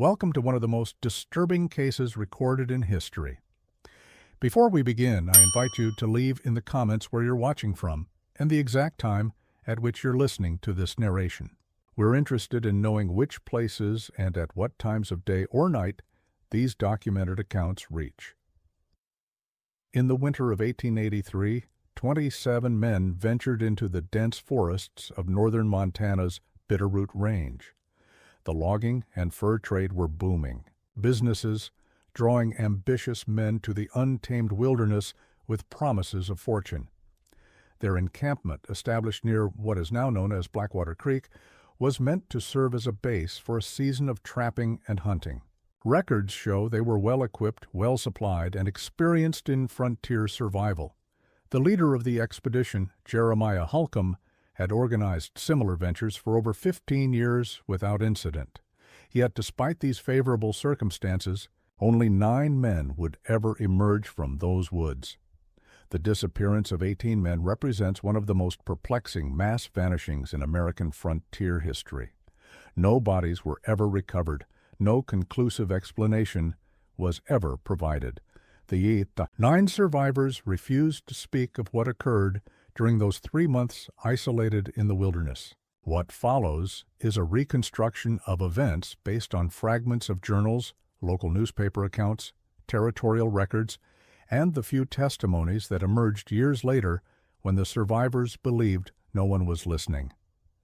Welcome to one of the most disturbing cases recorded in history. Before we begin, I invite you to leave in the comments where you're watching from and the exact time at which you're listening to this narration. We're interested in knowing which places and at what times of day or night these documented accounts reach. In the winter of 1883, 27 men ventured into the dense forests of northern Montana's Bitterroot Range. The logging and fur trade were booming, businesses drawing ambitious men to the untamed wilderness with promises of fortune. Their encampment, established near what is now known as Blackwater Creek, was meant to serve as a base for a season of trapping and hunting. Records show they were well-equipped, well-supplied, and experienced in frontier survival. The leader of the expedition, Jeremiah Holcomb, had organized similar ventures for over 15 years without incident. Yet despite these favorable circumstances, only 9 men would ever emerge from those woods. The disappearance of 18 men represents one of the most perplexing mass vanishings in American frontier history. No bodies were ever recovered. No conclusive explanation was ever provided. The 9 survivors refused to speak of what occurred during those 3 months isolated in the wilderness. What follows is a reconstruction of events based on fragments of journals, local newspaper accounts, territorial records, and the few testimonies that emerged years later when the survivors believed no one was listening.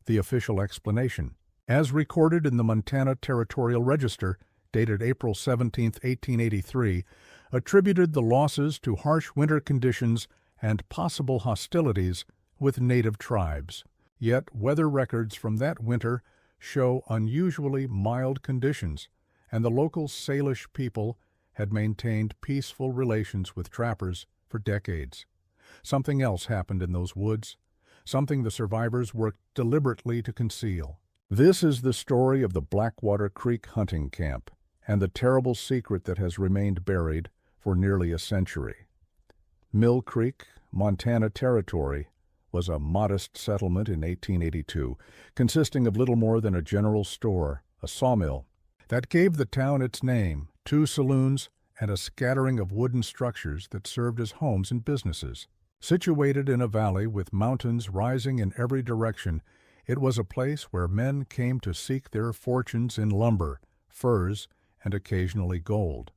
The official explanation, as recorded in the Montana Territorial Register, dated April 17, 1883, attributed the losses to harsh winter conditions and possible hostilities with native tribes. Yet weather records from that winter show unusually mild conditions, and the local Salish people had maintained peaceful relations with trappers for decades. Something else happened in those woods, something the survivors worked deliberately to conceal. This is the story of the Blackwater Creek hunting camp and the terrible secret that has remained buried for nearly a century. Mill Creek, Montana Territory, was a modest settlement in 1882, consisting of little more than a general store, a sawmill, that gave the town its name, 2 saloons, and a scattering of wooden structures that served as homes and businesses. Situated in a valley with mountains rising in every direction, it was a place where men came to seek their fortunes in lumber, furs, and occasionally gold.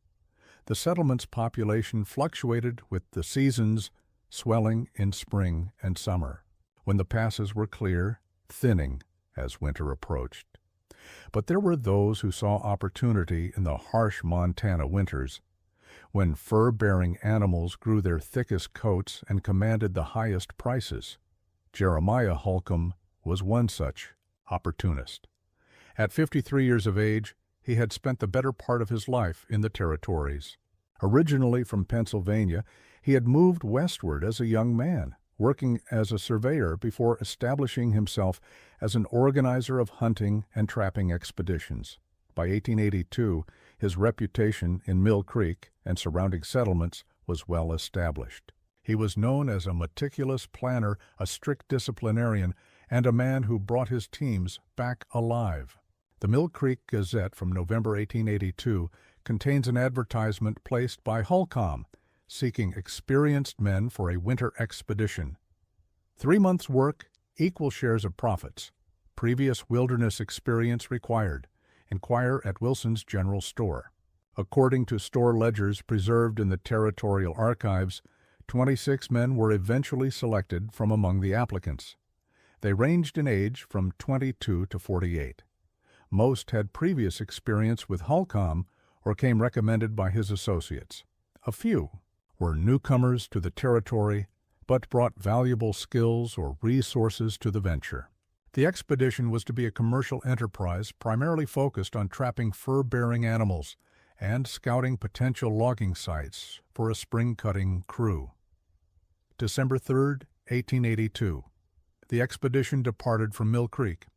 The settlement's population fluctuated with the seasons, swelling in spring and summer, when the passes were clear, thinning as winter approached. But there were those who saw opportunity in the harsh Montana winters, when fur-bearing animals grew their thickest coats and commanded the highest prices. Jeremiah Holcomb was one such opportunist. At 53 years of age, he had spent the better part of his life in the territories. Originally from Pennsylvania, he had moved westward as a young man, working as a surveyor before establishing himself as an organizer of hunting and trapping expeditions. By 1882, his reputation in Mill Creek and surrounding settlements was well established. He was known as a meticulous planner, a strict disciplinarian, and a man who brought his teams back alive. The Mill Creek Gazette from November 1882 contains an advertisement placed by Holcomb, seeking experienced men for a winter expedition. 3 months' work, equal shares of profits. Previous wilderness experience required. Inquire at Wilson's General Store. According to store ledgers preserved in the territorial archives, 26 men were eventually selected from among the applicants. They ranged in age from 22 to 48. Most had previous experience with Holcomb or came recommended by his associates. A few were newcomers to the territory, but brought valuable skills or resources to the venture. The expedition was to be a commercial enterprise primarily focused on trapping fur-bearing animals and scouting potential logging sites for a spring-cutting crew. December 3, 1882. The expedition departed from Mill Creek.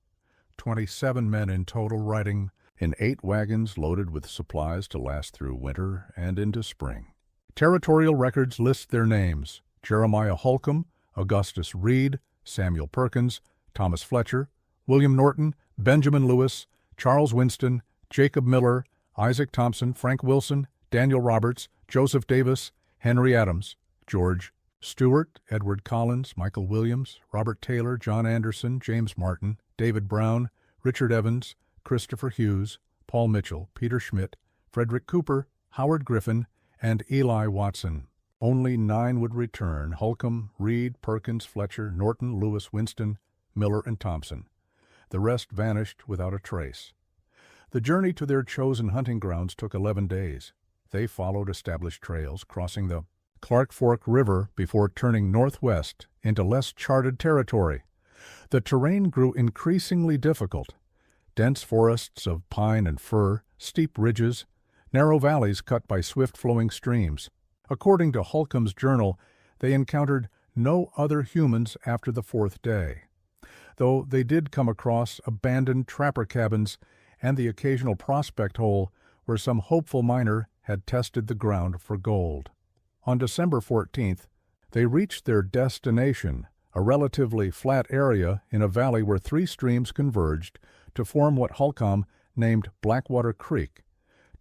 27 men in total, riding in 8 wagons loaded with supplies to last through winter and into spring. Territorial records list their names: Jeremiah Holcomb, Augustus Reed, Samuel Perkins, Thomas Fletcher, William Norton, Benjamin Lewis, Charles Winston, Jacob Miller, Isaac Thompson, Frank Wilson, Daniel Roberts, Joseph Davis, Henry Adams, George Stewart, Edward Collins, Michael Williams, Robert Taylor, John Anderson, James Martin, David Brown, Richard Evans, Christopher Hughes, Paul Mitchell, Peter Schmidt, Frederick Cooper, Howard Griffin, and Eli Watson. Only 9 would return: Holcomb, Reed, Perkins, Fletcher, Norton, Lewis, Winston, Miller, and Thompson. The rest vanished without a trace. The journey to their chosen hunting grounds took 11 days. They followed established trails, crossing the Clark Fork River before turning northwest into less charted territory. The terrain grew increasingly difficult. Dense forests of pine and fir, steep ridges, narrow valleys cut by swift-flowing streams. According to Holcomb's journal, they encountered no other humans after the 4th day, though they did come across abandoned trapper cabins and the occasional prospect hole where some hopeful miner had tested the ground for gold. On December 14th, they reached their destination, a relatively flat area in a valley where 3 streams converged to form what Holcomb named Blackwater Creek,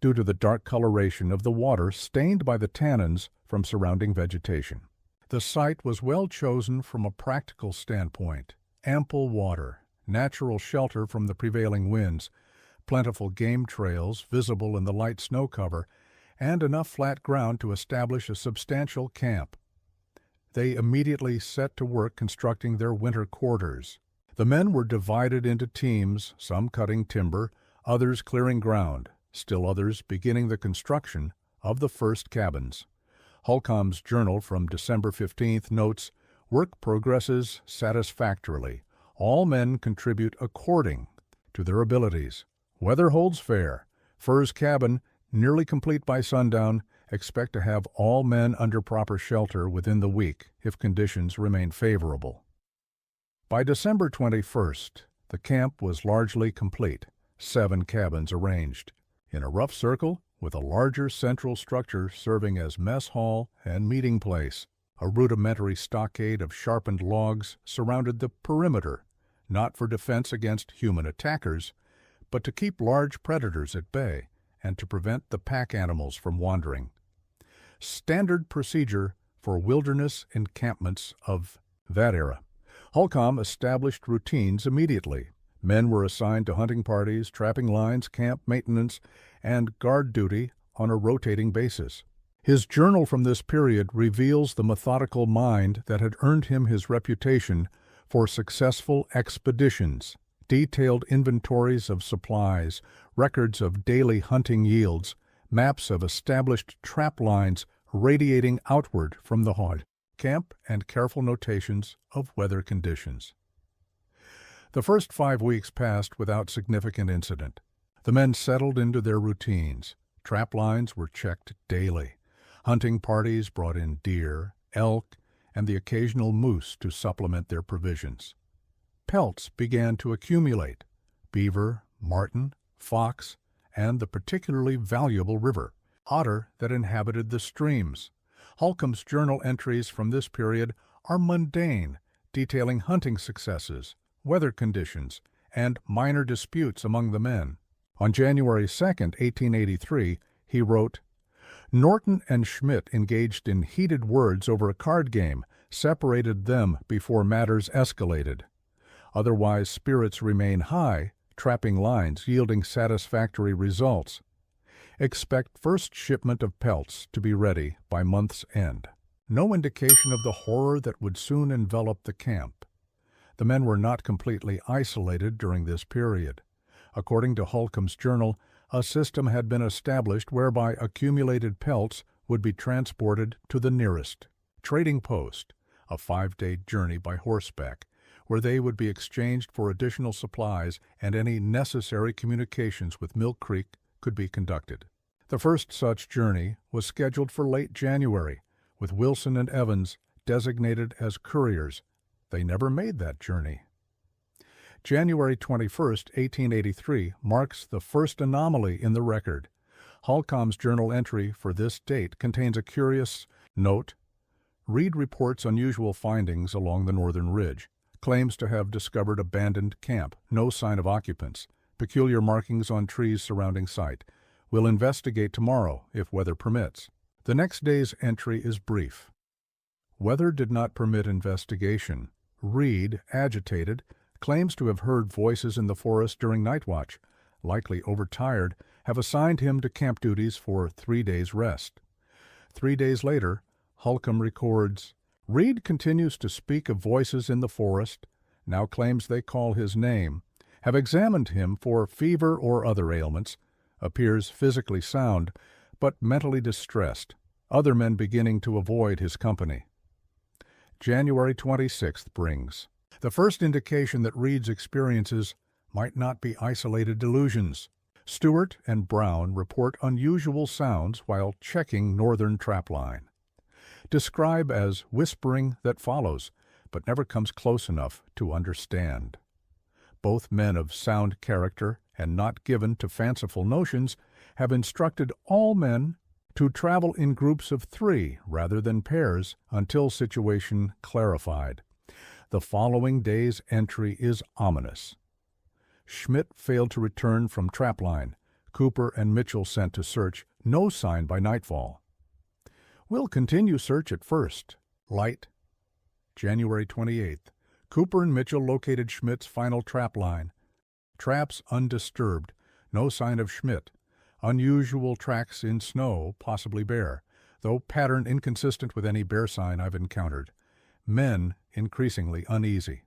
due to the dark coloration of the water stained by the tannins from surrounding vegetation. The site was well chosen from a practical standpoint: ample water, natural shelter from the prevailing winds, plentiful game trails visible in the light snow cover, and enough flat ground to establish a substantial camp. They immediately set to work constructing their winter quarters. The men were divided into teams, some cutting timber, others clearing ground, still others beginning the construction of the first cabins. Holcomb's journal from December 15th notes, "Work progresses satisfactorily. All men contribute according to their abilities. Weather holds fair. Fur's cabin nearly complete by sundown. Expect to have all men under proper shelter within the week if conditions remain favorable." By December 21st, the camp was largely complete, 7 cabins arranged in a rough circle with a larger central structure serving as mess hall and meeting place. A rudimentary stockade of sharpened logs surrounded the perimeter, not for defense against human attackers, but to keep large predators at bay and to prevent the pack animals from wandering. Standard procedure for wilderness encampments of that era. Holcomb established routines immediately. Men were assigned to hunting parties, trapping lines, camp maintenance, and guard duty on a rotating basis. His journal from this period reveals the methodical mind that had earned him his reputation for successful expeditions. Detailed inventories of supplies, records of daily hunting yields, maps of established trap lines radiating outward from the hod, camp, and careful notations of weather conditions. The first 5 weeks passed without significant incident. The men settled into their routines. Trap lines were checked daily. Hunting parties brought in deer, elk, and the occasional moose to supplement their provisions. Pelts began to accumulate: beaver, marten, fox, and the particularly valuable river otter that inhabited the streams. Holcomb's journal entries from this period are mundane, detailing hunting successes, weather conditions, and minor disputes among the men. On January 2, 1883, he wrote, "Norton and Schmidt engaged in heated words over a card game, separated them before matters escalated. Otherwise spirits remain high, trapping lines yielding satisfactory results. Expect first shipment of pelts to be ready by month's end." No indication of the horror that would soon envelop the camp. The men were not completely isolated during this period. According to Holcomb's journal, a system had been established whereby accumulated pelts would be transported to the nearest trading post, a 5-day journey by horseback, where they would be exchanged for additional supplies and any necessary communications with Mill Creek could be conducted. The first such journey was scheduled for late January, with Wilson and Evans designated as couriers. They never made that journey. January 21, 1883, marks the first anomaly in the record. Holcomb's journal entry for this date contains a curious note. Reed reports unusual findings along the northern ridge, claims to have discovered abandoned camp, no sign of occupants, peculiar markings on trees surrounding site. We'll investigate tomorrow, if weather permits. The next day's entry is brief. Weather did not permit investigation. Reed, agitated, claims to have heard voices in the forest during night watch. Likely overtired, have assigned him to camp duties for 3 days' rest. 3 days later, Holcomb records, Reed continues to speak of voices in the forest, now claims they call his name, have examined him for fever or other ailments, appears physically sound, but mentally distressed, other men beginning to avoid his company. January 26th brings the first indication that Reed's experiences might not be isolated delusions. Stewart and Brown report unusual sounds while checking northern trapline. Describe as whispering that follows, but never comes close enough to understand. Both men of sound character and not given to fanciful notions have instructed all men to travel in groups of 3 rather than pairs until situation clarified. The following day's entry is ominous. Schmidt failed to return from trapline. Cooper and Mitchell sent to search. No sign by nightfall. We'll continue search at first. Light. January 28th. Cooper and Mitchell located Schmidt's final trapline. Traps undisturbed. No sign of Schmidt. Unusual tracks in snow, possibly bear, though pattern inconsistent with any bear sign I've encountered. Men increasingly uneasy.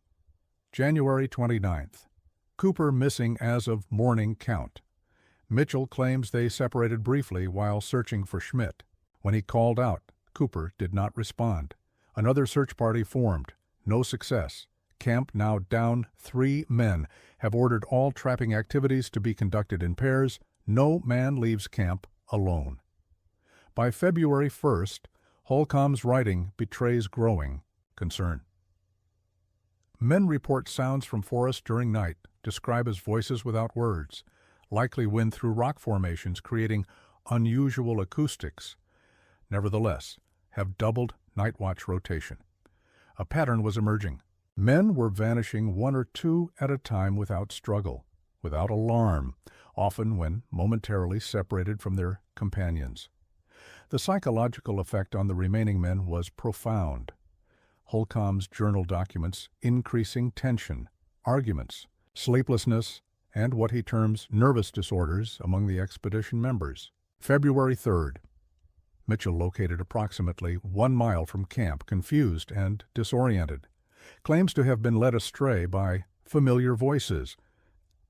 January 29th. Cooper missing as of morning count. Mitchell claims they separated briefly while searching for Schmidt. When he called out, Cooper did not respond. Another search party formed. No success. Camp now down 3 men. Have ordered all trapping activities to be conducted in pairs. No man leaves camp alone. By February 1st, Holcomb's writing betrays growing concern. Men report sounds from forest during night, describe as voices without words, likely wind through rock formations creating unusual acoustics. Nevertheless, have doubled night watch rotation. A pattern was emerging. Men were vanishing 1 or 2 at a time without struggle, without alarm, often when momentarily separated from their companions. The psychological effect on the remaining men was profound. Holcomb's journal documents increasing tension, arguments, sleeplessness, and what he terms nervous disorders among the expedition members. February 3rd. Mitchell located approximately 1 mile from camp, confused and disoriented. Claims to have been led astray by familiar voices.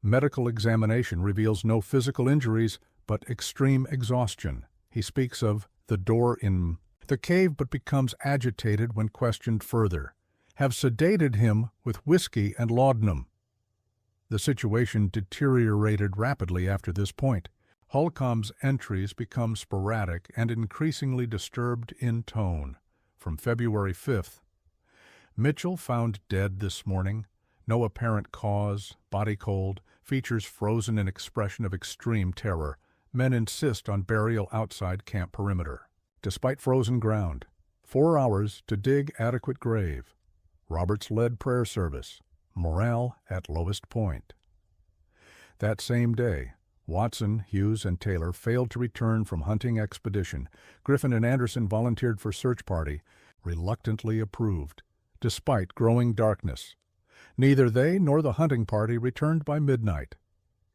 Medical examination reveals no physical injuries, but extreme exhaustion. He speaks of the door in the cave, but becomes agitated when questioned further. Have sedated him with whiskey and laudanum. The situation deteriorated rapidly after this point. Holcomb's entries become sporadic and increasingly disturbed in tone. From February 5th, Mitchell found dead this morning. No apparent cause, body cold, features frozen in expression of extreme terror. Men insist on burial outside camp perimeter. Despite frozen ground, 4 hours to dig adequate grave. Roberts led prayer service. Morale at lowest point. That same day, Watson, Hughes, and Taylor failed to return from hunting expedition. Griffin and Anderson volunteered for search party, reluctantly approved, despite growing darkness. Neither they nor the hunting party returned by midnight.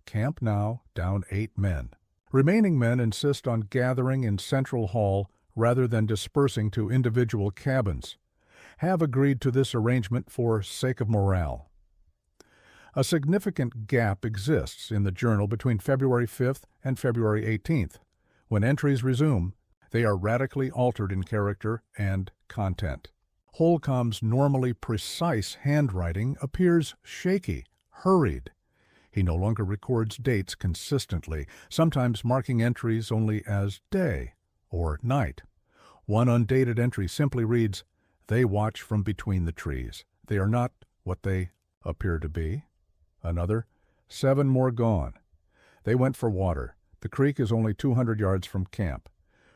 Camp now down 8 men. Remaining men insist on gathering in Central Hall rather than dispersing to individual cabins. Have agreed to this arrangement for sake of morale. A significant gap exists in the journal between February 5th and February 18th. When entries resume, they are radically altered in character and content. Holcomb's normally precise handwriting appears shaky, hurried. He no longer records dates consistently, sometimes marking entries only as day or night. One undated entry simply reads, "They watch from between the trees. They are not what they appear to be." Another, 7 more gone. They went for water. The creek is only 200 yards from camp.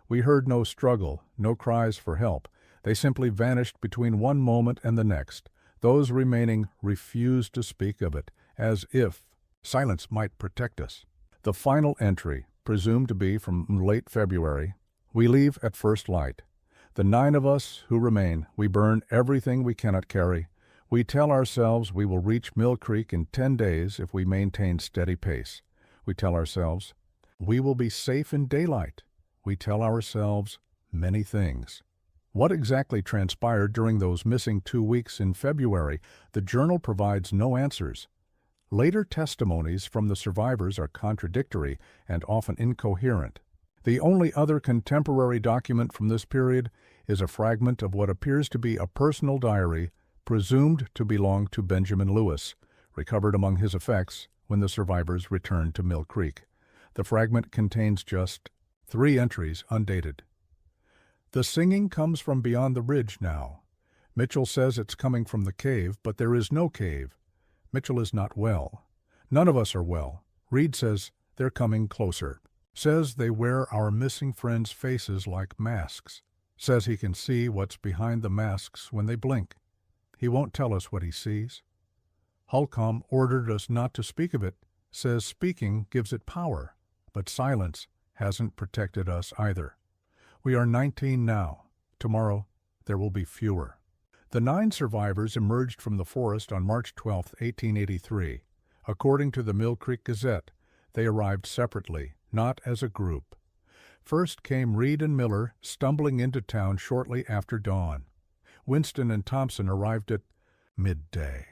We heard no struggle, no cries for help. They simply vanished between one moment and the next. Those remaining refused to speak of it, as if silence might protect us. The final entry, presumed to be from late February. We leave at first light. The 9 of us who remain, we burn everything we cannot carry. We tell ourselves we will reach Mill Creek in 10 days if we maintain steady pace. We tell ourselves we will be safe in daylight. We tell ourselves many things. What exactly transpired during those missing 2 weeks in February? The journal provides no answers. Later testimonies from the survivors are contradictory and often incoherent. The only other contemporary document from this period is a fragment of what appears to be a personal diary presumed to belong to Benjamin Lewis, recovered among his effects when the survivors returned to Mill Creek. The fragment contains just 3 entries, undated. The singing comes from beyond the ridge now. Mitchell says it's coming from the cave, but there is no cave. Mitchell is not well. None of us are well. Reed says they're coming closer. Says they wear our missing friends' faces like masks. Says he can see what's behind the masks when they blink. He won't tell us what he sees. Holcomb ordered us not to speak of it, says speaking gives it power, but silence hasn't protected us either. We are 19 now. Tomorrow there will be fewer. The 9 survivors emerged from the forest on March 12, 1883. According to the Mill Creek Gazette, they arrived separately, not as a group. First came Reed and Miller, stumbling into town shortly after dawn. Winston and Thompson arrived at midday.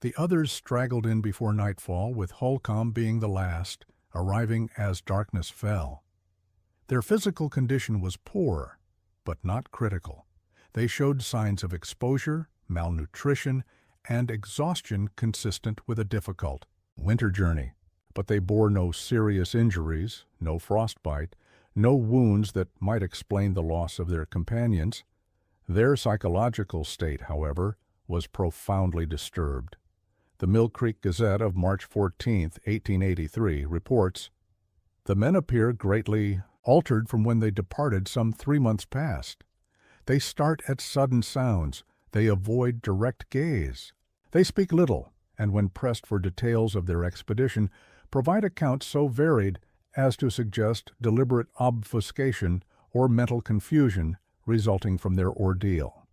The others straggled in before nightfall, with Holcomb being the last, arriving as darkness fell. Their physical condition was poor, but not critical. They showed signs of exposure, malnutrition, and exhaustion consistent with a difficult winter journey. But they bore no serious injuries, no frostbite, no wounds that might explain the loss of their companions. Their psychological state, however, was profoundly disturbed. The Mill Creek Gazette of March 14, 1883, reports, "The men appear greatly altered from when they departed some 3 months past. They start at sudden sounds. They avoid direct gaze. They speak little, and when pressed for details of their expedition, provide accounts so varied as to suggest deliberate obfuscation or mental confusion resulting from their ordeal.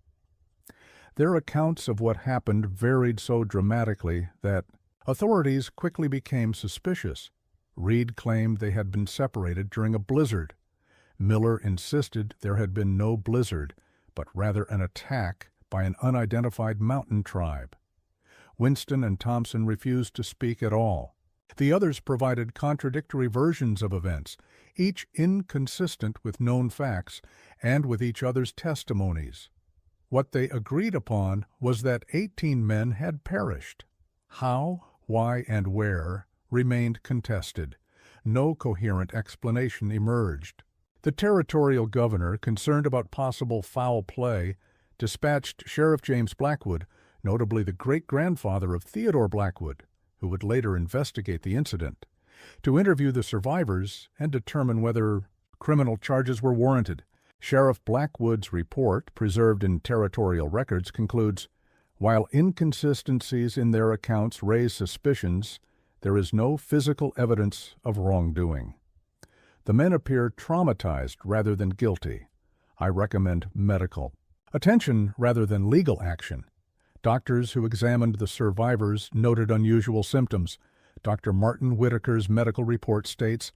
Their accounts of what happened varied so dramatically that authorities quickly became suspicious. Reed claimed they had been separated during a blizzard. Miller insisted there had been no blizzard, but rather an attack by an unidentified mountain tribe. Winston and Thompson refused to speak at all. The others provided contradictory versions of events, each inconsistent with known facts and with each other's testimonies. What they agreed upon was that 18 men had perished. How, why, and where remained contested. No coherent explanation emerged. The territorial governor, concerned about possible foul play, dispatched Sheriff James Blackwood, notably the great-grandfather of Theodore Blackwood, who would later investigate the incident, to interview the survivors and determine whether criminal charges were warranted. Sheriff Blackwood's report, preserved in territorial records, concludes, "While inconsistencies in their accounts raise suspicions, there is no physical evidence of wrongdoing. The men appear traumatized rather than guilty. I recommend medical attention rather than legal action. Doctors who examined the survivors noted unusual symptoms. Dr. Martin Whitaker's medical report states,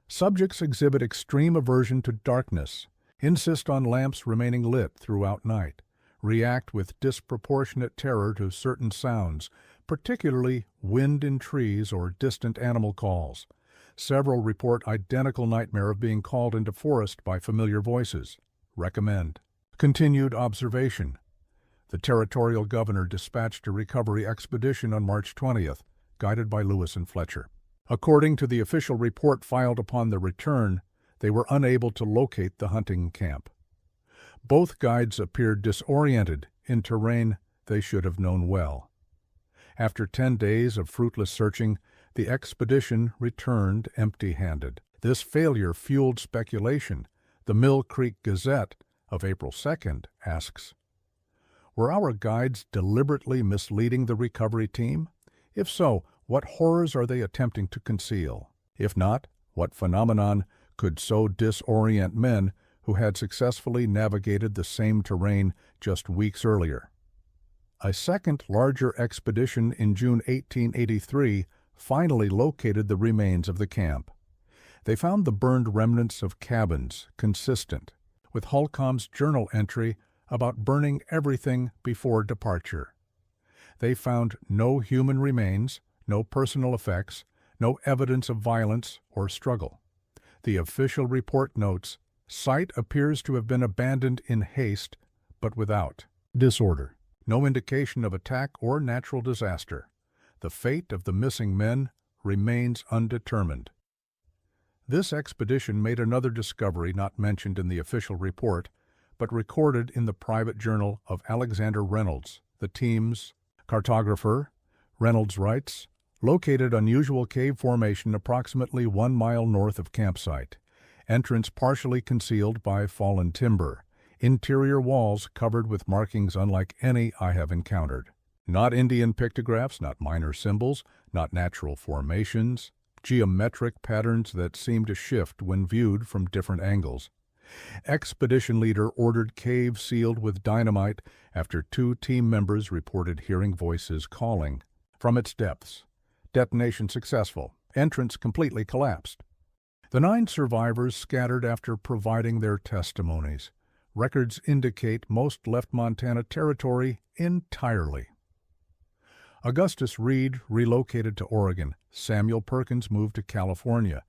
subjects exhibit extreme aversion to darkness, insist on lamps remaining lit throughout night, react with disproportionate terror to certain sounds, particularly wind in trees or distant animal calls. Several report identical nightmare of being called into forest by familiar voices. Recommend continued observation." The territorial governor dispatched a recovery expedition on March 20th, guided by Lewis and Fletcher. According to the official report filed upon their return, they were unable to locate the hunting camp. Both guides appeared disoriented in terrain they should have known well. After 10 days of fruitless searching, the expedition returned empty-handed. This failure fueled speculation. The Mill Creek Gazette of April 2nd asks, "Were our guides deliberately misleading the recovery team? If so, what horrors are they attempting to conceal? If not, What phenomenon could so disorient men who had successfully navigated the same terrain just weeks earlier? A second, larger expedition in June 1883 finally located the remains of the camp. They found the burned remnants of cabins consistent with Holcomb's journal entry about burning everything before departure. They found no human remains, no personal effects, no evidence of violence or struggle. The official report notes, "Site appears to have been abandoned in haste, but without disorder. No indication of attack or natural disaster. The fate of the missing men remains undetermined." This expedition made another discovery not mentioned in the official report, but recorded in the private journal of Alexander Reynolds, the team's cartographer. Reynolds writes, "Located unusual cave formation approximately 1 mile north of campsite. Entrance partially concealed by fallen timber. Interior walls covered with markings unlike any I have encountered. Not Indian pictographs, not minor symbols, not natural formations. Geometric patterns that seem to shift when viewed from different angles. Expedition leader ordered cave sealed with dynamite after 2 team members reported hearing voices calling from its depths. Detonation successful. Entrance completely collapsed." The 9 survivors scattered after providing their testimonies. Records indicate most left Montana Territory entirely. Augustus Reed relocated to Oregon. Samuel Perkins moved to California.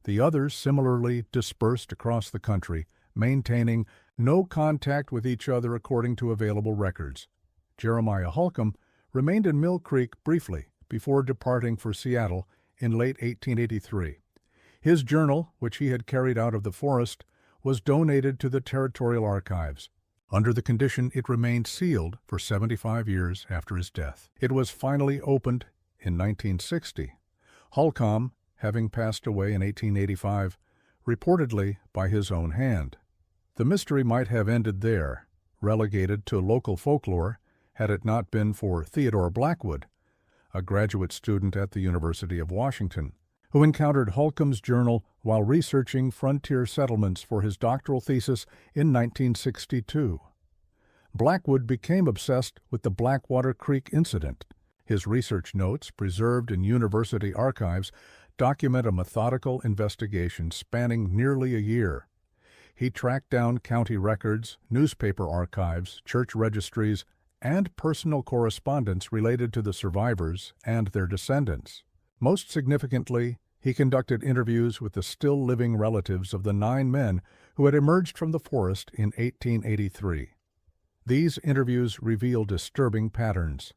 The others similarly dispersed across the country, maintaining no contact with each other according to available records. Jeremiah Holcomb remained in Mill Creek briefly before departing for Seattle in late 1883. His journal, which he had carried out of the forest, was donated to the Territorial Archives. Under the condition it remained sealed for 75 years after his death. It was finally opened in 1960. Holcomb, having passed away in 1885, reportedly by his own hand. The mystery might have ended there, relegated to local folklore, had it not been for Theodore Blackwood, a graduate student at the University of Washington, who encountered Holcomb's journal while researching frontier settlements for his doctoral thesis in 1962. Blackwood became obsessed with the Blackwater Creek incident. His research notes, preserved in university archives, document a methodical investigation spanning nearly a year. He tracked down county records, newspaper archives, church registries, and personal correspondence related to the survivors and their descendants. Most significantly, he conducted interviews with the still living relatives of the 9 men who had emerged from the forest in 1883. These interviews reveal disturbing patterns.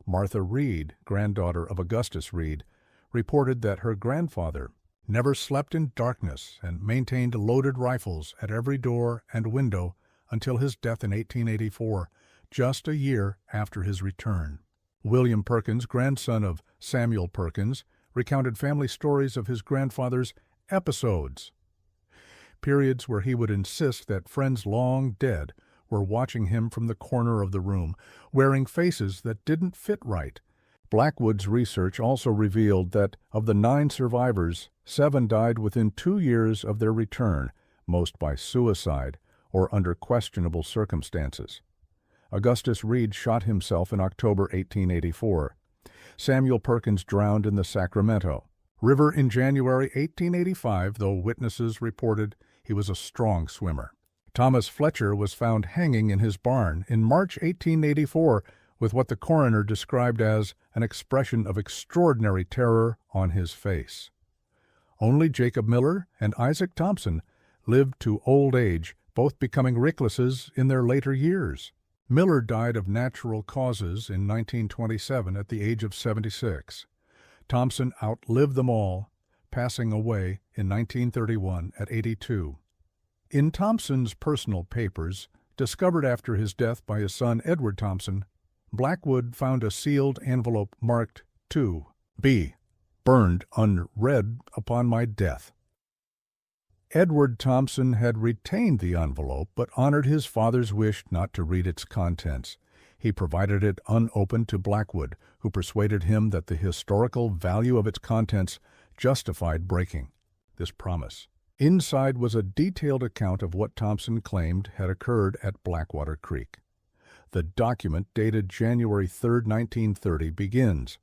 Martha Reed, granddaughter of Augustus Reed, reported that her grandfather never slept in darkness and maintained loaded rifles at every door and window until his death in 1884, just a year after his return. William Perkins, grandson of Samuel Perkins, recounted family stories of his grandfather's episodes, periods where he would insist that friends long dead were watching him from the corner of the room, wearing faces that didn't fit right. Blackwood's research also revealed that of the 9 survivors, 7 died within 2 years of their return, most by suicide or under questionable circumstances. Augustus Reed shot himself in October 1884. Samuel Perkins drowned in the Sacramento River in January 1885, though witnesses reported he was a strong swimmer. Thomas Fletcher was found hanging in his barn in March 1884 with what the coroner described as an expression of extraordinary terror on his face. Only Jacob Miller and Isaac Thompson lived to old age, both becoming recluses in their later years. Miller died of natural causes in 1927 at the age of 76. Thompson outlived them all, passing away in 1931 at 82. In Thompson's personal papers, discovered after his death by his son Edward Thompson, Blackwood found a sealed envelope marked to be burned unread upon my death. Edward Thompson had retained the envelope but honored his father's wish not to read its contents. He provided it unopened to Blackwood, who persuaded him that the historical value of its contents justified breaking. this promise. Inside was a detailed account of what Thompson claimed had occurred at Blackwater Creek. The document, dated January 3, 1930, begins,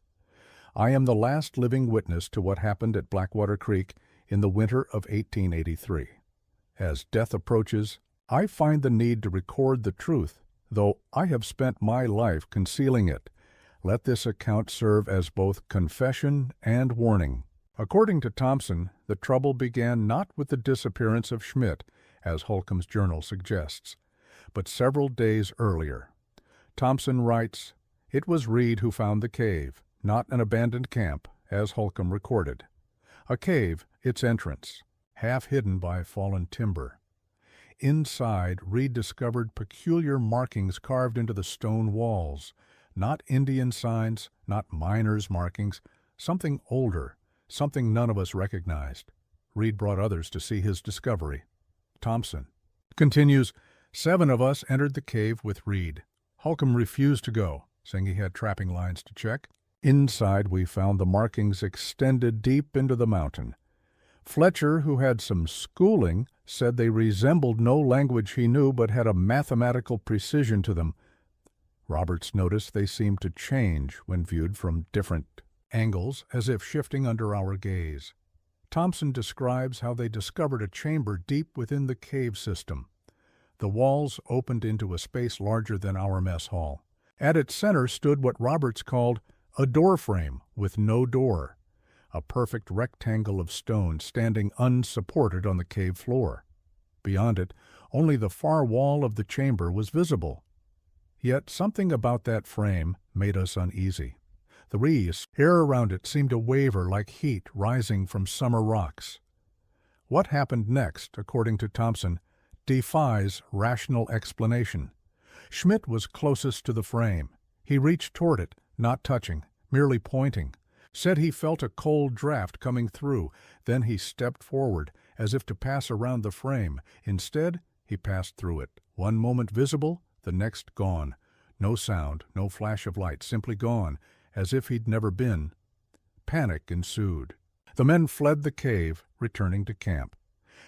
"I am the last living witness to what happened at Blackwater Creek in the winter of 1883. As death approaches, I find the need to record the truth, though I have spent my life concealing it. Let this account serve as both confession and warning." According to Thompson, the trouble began not with the disappearance of Schmidt, as Holcomb's journal suggests, but several days earlier. Thompson writes, "It was Reed who found the cave, not an abandoned camp, as Holcomb recorded. A cave, its entrance, half hidden by fallen timber. Inside, Reed discovered peculiar markings carved into the stone walls, not Indian signs, not miners' markings, something older, something none of us recognized. Reed brought others to see his discovery." Thompson continues, "7 of us entered the cave with Reed. Holcomb refused to go, saying he had trapping lines to check. Inside, we found the markings extended deep into the mountain. Fletcher, who had some schooling, said they resembled no language he knew but had a mathematical precision to them. Roberts noticed they seemed to change when viewed from different angles, as if shifting under our gaze." Thompson describes how they discovered a chamber deep within the cave system. The walls opened into a space larger than our mess hall. At its center stood what Roberts called a door frame with no door, a perfect rectangle of stone standing unsupported on the cave floor. Beyond it, only the far wall of the chamber was visible. Yet something about that frame made us uneasy. The air around it seemed to waver like heat rising from summer rocks. What happened next, according to Thompson, defies rational explanation. Schmidt was closest to the frame. He reached toward it, not touching, merely pointing. Said he felt a cold draft coming through. Then he stepped forward, as if to pass around the frame. Instead, he passed through it. One moment visible, the next gone. No sound, no flash of light, simply gone, as if he'd never been. Panic ensued. The men fled the cave, returning to camp.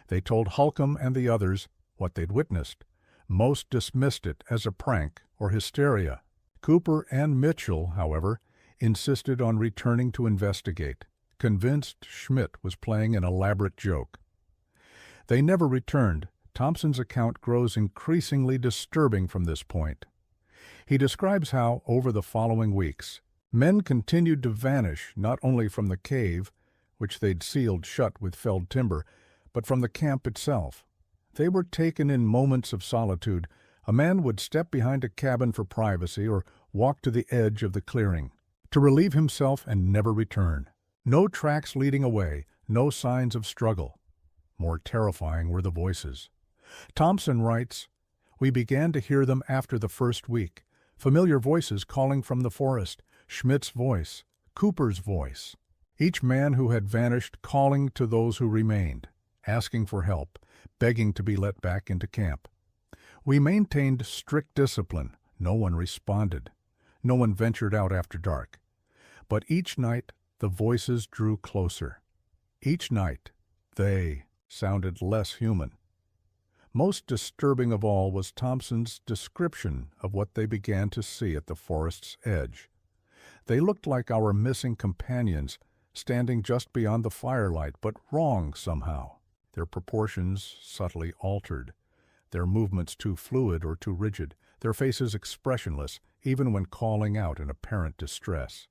They told Holcomb and the others what they'd witnessed. Most dismissed it as a prank or hysteria. Cooper and Mitchell, however, insisted on returning to investigate, convinced Schmidt was playing an elaborate joke. They never returned. Thompson's account grows increasingly disturbing from this point. He describes how, over the following weeks, men continued to vanish not only from the cave, which they'd sealed shut with felled timber, but from the camp itself. They were taken in moments of solitude. A man would step behind a cabin for privacy or walk to the edge of the clearing, to relieve himself and never return. No tracks leading away, no signs of struggle. More terrifying were the voices. Thompson writes, "We began to hear them after the first week. Familiar voices calling from the forest, Schmidt's voice, Cooper's voice. Each man who had vanished calling to those who remained, asking for help, begging to be let back into camp. We maintained strict discipline. No one responded. No one ventured out after dark. But each night the voices drew closer. Each night they sounded less human." Most disturbing of all was Thompson's description of what they began to see at the forest's edge. They looked like our missing companions, standing just beyond the firelight, but wrong somehow. Their proportions subtly altered, their movements too fluid or too rigid, their faces expressionless, even when calling out in apparent distress.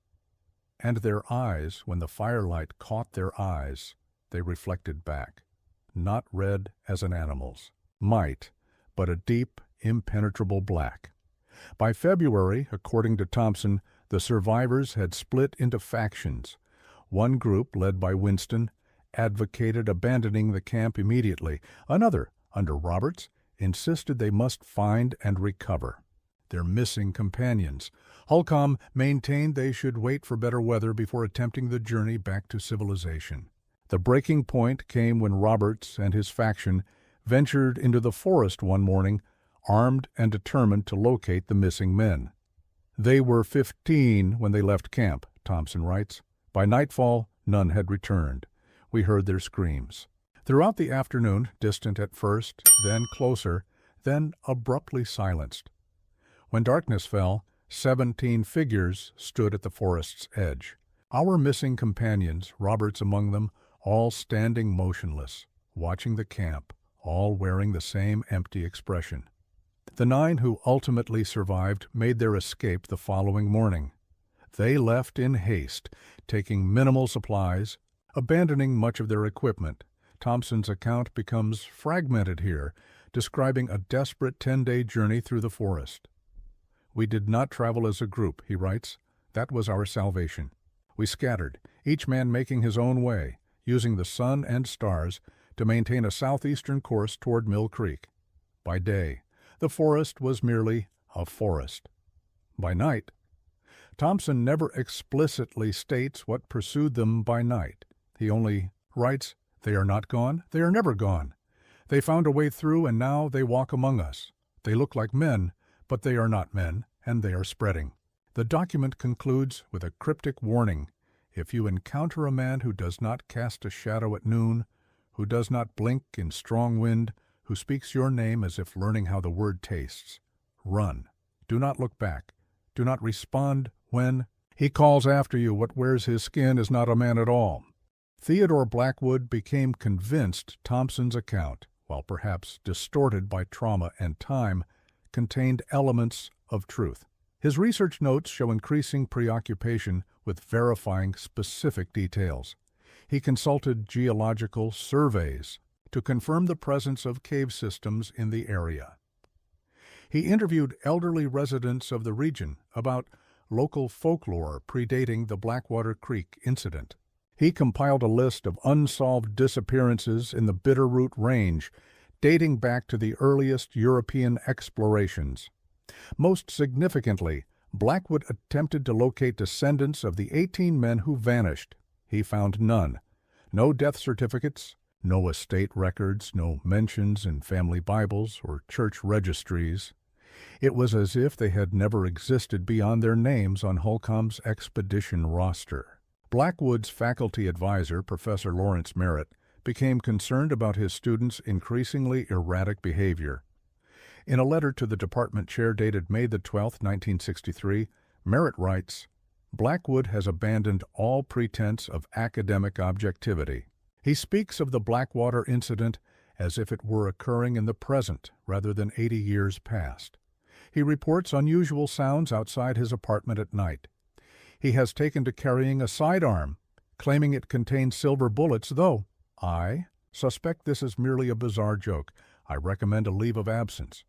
And their eyes, when the firelight caught their eyes, they reflected back, not red as an animal's, might, but a deep, impenetrable black. By February, according to Thompson, the survivors had split into factions. One group, led by Winston, advocated abandoning the camp immediately. Another, under Roberts, insisted they must find and recover their missing companions. Holcomb maintained they should wait for better weather before attempting the journey back to civilization. The breaking point came when Roberts and his faction ventured into the forest one morning, armed and determined to locate the missing men. They were 15 when they left camp, Thompson writes. By nightfall, none had returned. We heard their screams. Throughout the afternoon, distant at first, then closer, then abruptly silenced. When darkness fell, 17 figures stood at the forest's edge. Our missing companions, Roberts among them, all standing motionless, watching the camp, all wearing the same empty expression. The 9 who ultimately survived made their escape the following morning. They left in haste, taking minimal supplies, abandoning much of their equipment. Thompson's account becomes fragmented here, describing a desperate 10-day journey through the forest. "We did not travel as a group," he writes. "That was our salvation. We scattered, each man making his own way, using the sun and stars to maintain a southeastern course toward Mill Creek. By day, the forest was merely a forest. By night, Thompson never explicitly states what pursued them by night. He only writes, "They are not gone, they are never gone. They found a way through, and now they walk among us. They look like men, but they are not men, and they are spreading." The document concludes with a cryptic warning. If you encounter a man who does not cast a shadow at noon, who does not blink in strong wind, who speaks your name as if learning how the word tastes, run. Do not look back. Do not respond when he calls after you. What wears his skin is not a man at all. Theodore Blackwood became convinced Thompson's account, while perhaps distorted by trauma and time, contained elements of truth. His research notes show increasing preoccupation with verifying specific details. He consulted geological surveys to confirm the presence of cave systems in the area. He interviewed elderly residents of the region about local folklore predating the Blackwater Creek incident. He compiled a list of unsolved disappearances in the Bitterroot Range, dating back to the earliest European explorations. Most significantly, Blackwood attempted to locate descendants of the 18 men who vanished. He found none. No death certificates, no estate records, no mentions in family Bibles or church registries. It was as if they had never existed beyond their names on Holcomb's expedition roster. Blackwood's faculty advisor, Professor Lawrence Merritt, became concerned about his students' increasingly erratic behavior. In a letter to the department chair dated May 12, 1963, Merritt writes, "Blackwood has abandoned all pretense of academic objectivity. He speaks of the Blackwater incident as if it were occurring in the present rather than 80 years past. He reports unusual sounds outside his apartment at night. He has taken to carrying a sidearm, claiming it contains silver bullets, though I suspect this is merely a bizarre joke. I recommend a leave of absence."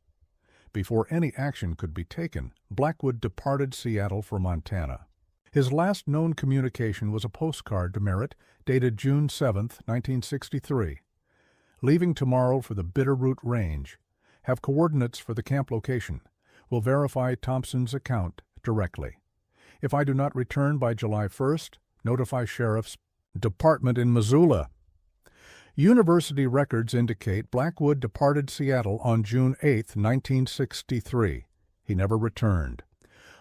Before any action could be taken, Blackwood departed Seattle for Montana. His last known communication was a postcard to Merritt dated June 7, 1963. "Leaving tomorrow for the Bitterroot Range. Have coordinates for the camp location. Will verify Thompson's account directly. If I do not return by July 1st, notify Sheriff's Department in Missoula." University records indicate Blackwood departed Seattle on June 8, 1963. He never returned.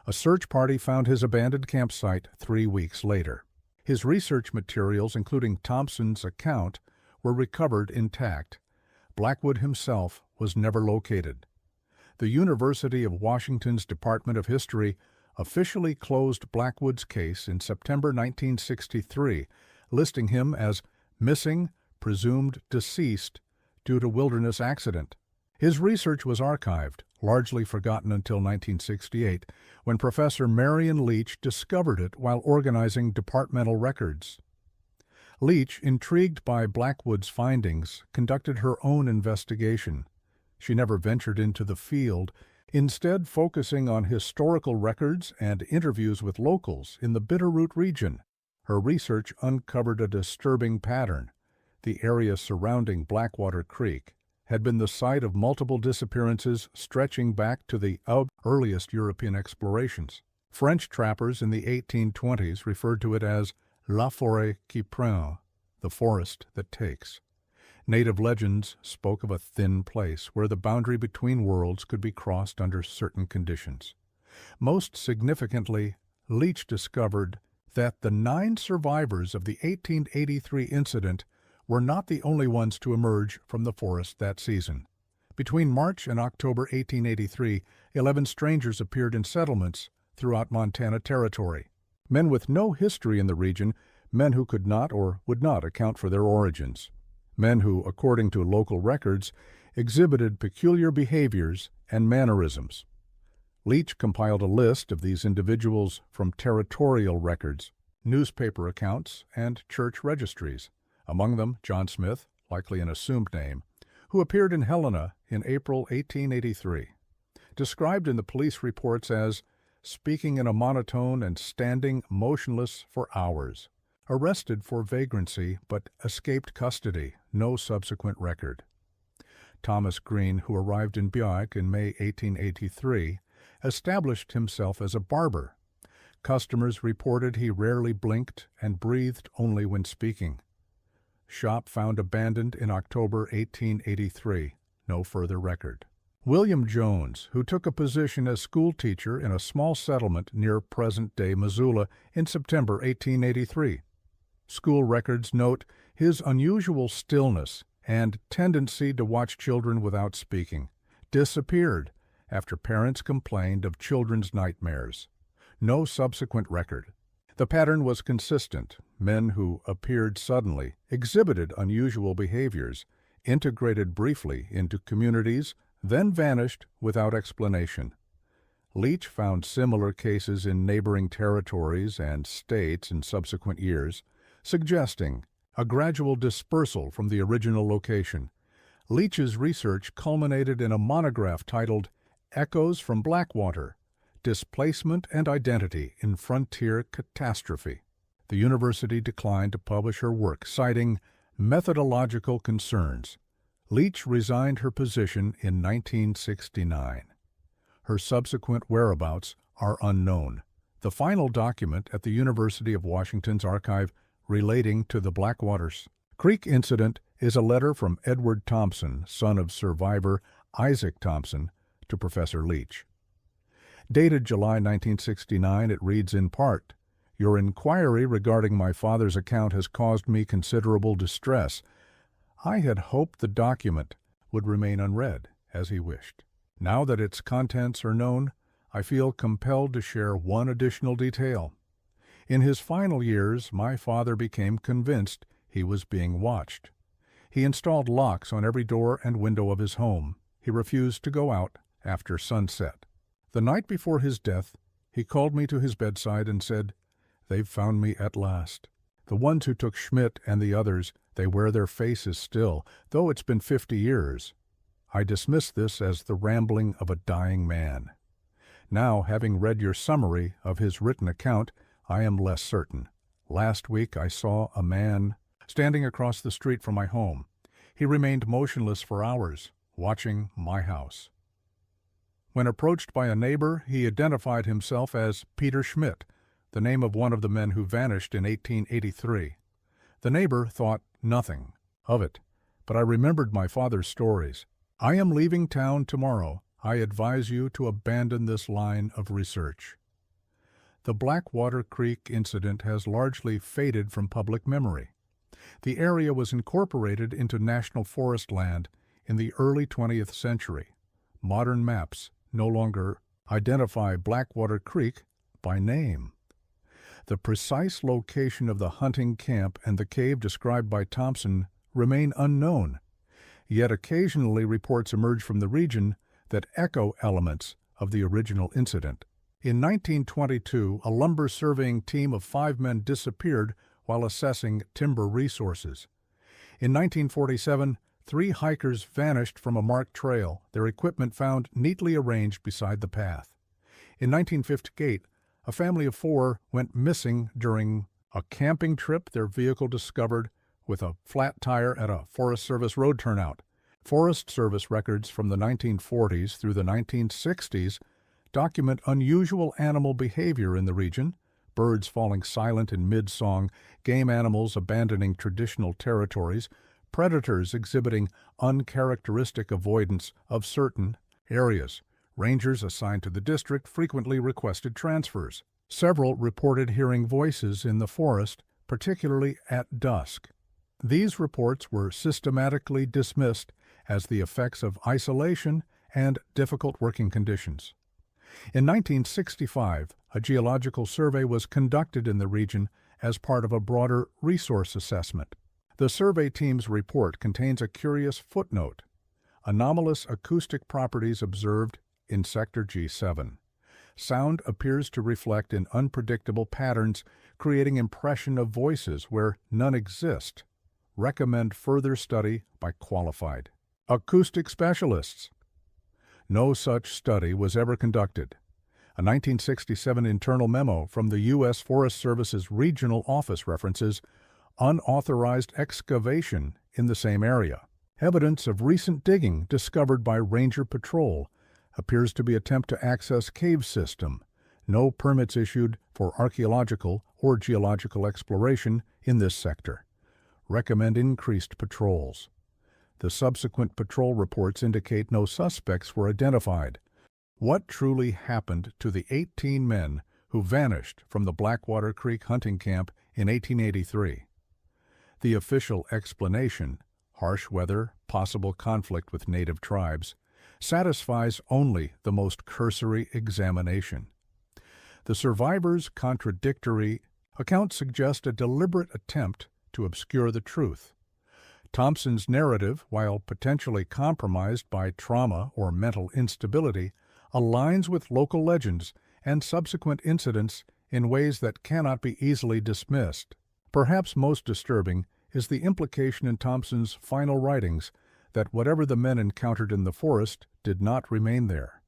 A search party found his abandoned campsite 3 weeks later. His research materials, including Thompson's account, were recovered intact. Blackwood himself was never located. The University of Washington's Department of History officially closed Blackwood's case in September 1963, listing him as missing, presumed deceased due to wilderness accident. His research was archived, largely forgotten until 1968, when Professor Marion Leach discovered it while organizing departmental records. Leach, intrigued by Blackwood's findings, conducted her own investigation. She never ventured into the field, instead focusing on historical records and interviews with locals in the Bitterroot region. Her research uncovered a disturbing pattern. The area surrounding Blackwater Creek had been the site of multiple disappearances stretching back to the earliest European explorations. French trappers in the 1820s referred to it as La Forêt qui prend, the forest that takes. Native legends spoke of a thin place where the boundary between worlds could be crossed under certain conditions. Most significantly, Leach discovered that the 9 survivors of the 1883 incident were not the only ones to emerge from the forest that season. Between March and October 1883, 11 strangers appeared in settlements throughout Montana Territory. Men with no history in the region, men who could not or would not account for their origins. Men who, according to local records, exhibited peculiar behaviors and mannerisms. Leach compiled a list of these individuals from territorial records, newspaper accounts, and church registries. Among them, John Smith, likely an assumed name, who appeared in Helena in April 1883. Described in the police reports as speaking in a monotone and standing motionless for hours. Arrested for vagrancy, but escaped custody. No subsequent record. Thomas Green, who arrived in Buick in May 1883, established himself as a barber. Customers reported he rarely blinked and breathed only when speaking. Shop found abandoned in October 1883. No further record. William Jones, who took a position as schoolteacher in a small settlement near present-day Missoula in September 1883. School records note his unusual stillness and tendency to watch children without speaking. Disappeared after parents complained of children's nightmares. No subsequent record. The pattern was consistent. Men who appeared suddenly, exhibited unusual behaviors, integrated briefly into communities, then vanished without explanation. Leach found similar cases in neighboring territories and states in subsequent years, suggesting a gradual dispersal from the original location. Leach's research culminated in a monograph titled Echoes from Blackwater: Displacement and Identity in Frontier Catastrophe. The university declined to publish her work, citing methodological concerns. Leach resigned her position in 1969. Her subsequent whereabouts are unknown. The final document at the University of Washington's archive relating to the Blackwater Creek incident is a letter from Edward Thompson, son of survivor Isaac Thompson, to Professor Leach. Dated July 1969, it reads in part, "Your inquiry regarding my father's account has caused me considerable distress. I had hoped the document would remain unread, as he wished. Now that its contents are known, I feel compelled to share one additional detail. In his final years, my father became convinced he was being watched. He installed locks on every door and window of his home. He refused to go out after sunset. The night before his death, he called me to his bedside and said, 'They've found me at last. The ones who took Schmidt and the others, they wear their faces still, though it's been 50 years. I dismiss this as the rambling of a dying man. Now, having read your summary of his written account, I am less certain. Last week I saw a man standing across the street from my home. He remained motionless for hours, watching my house. When approached by a neighbor, he identified himself as Peter Schmidt, the name of one of the men who vanished in 1883. The neighbor thought nothing of it, but I remembered my father's stories. I am leaving town tomorrow. I advise you to abandon this line of research." The Blackwater Creek incident has largely faded from public memory. The area was incorporated into national forest land in the early 20th century. Modern maps no longer identify Blackwater Creek by name. The precise location of the hunting camp and the cave described by Thompson remain unknown, yet occasionally reports emerge from the region that echo elements of the original incident. In 1922, a lumber surveying team of 5 men disappeared while assessing timber resources. In 1947, 3 hikers vanished from a marked trail, their equipment found neatly arranged beside the path. In 1958, a family of 4 went missing during a camping trip, their vehicle discovered with a flat tire at a Forest Service road turnout. Forest Service records from the 1940s through the 1960s document unusual animal behavior in the region, birds falling silent in mid-song, game animals abandoning traditional territories, predators exhibiting uncharacteristic avoidance of certain areas. Rangers assigned to the district frequently requested transfers. Several reported hearing voices in the forest, particularly at dusk. These reports were systematically dismissed as the effects of isolation and difficult working conditions. In 1965, a geological survey was conducted in the region as part of a broader resource assessment. The survey team's report contains a curious footnote: anomalous acoustic properties observed in Sector G7. Sound appears to reflect in unpredictable patterns, creating impression of voices where none exist. Recommend further study by qualified acoustic specialists. No such study was ever conducted. A 1967 internal memo from the U.S. Forest Service's regional office references unauthorized excavation in the same area. Evidence of recent digging discovered by Ranger Patrol appears to be attempt to access cave system. No permits issued for archaeological or geological exploration in this sector. Recommend increased patrols. The subsequent patrol reports indicate no suspects were identified. What truly happened to the 18 men who vanished from the Blackwater Creek hunting camp in 1883? The official explanation, harsh weather, possible conflict with native tribes, satisfies only the most cursory examination. The survivors' contradictory accounts suggest a deliberate attempt to obscure the truth. Thompson's narrative, while potentially compromised by trauma or mental instability, aligns with local legends and subsequent incidents in ways that cannot be easily dismissed. Perhaps most disturbing is the implication in Thompson's final writings that whatever the men encountered in the forest did not remain there.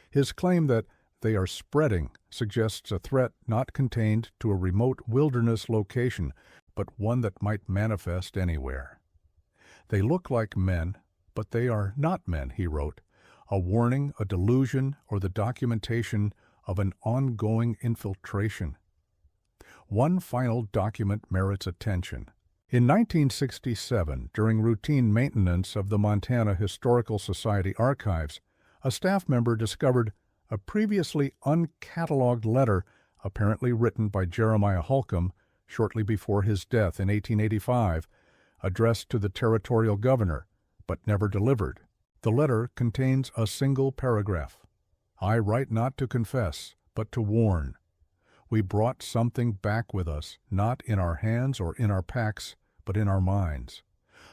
His claim that they are spreading suggests a threat not contained to a remote wilderness location, but one that might manifest anywhere. They look like men, but they are not men, he wrote, a warning, a delusion, or the documentation of an ongoing infiltration. One final document merits attention. In 1967, during routine maintenance of the Montana Historical Society archives, a staff member discovered a previously uncatalogued letter apparently written by Jeremiah Holcomb shortly before his death in 1885, addressed to the territorial governor, but never delivered. The letter contains a single paragraph. "I write not to confess, but to warn. We brought something back with us, not in our hands or in our packs, but in our minds.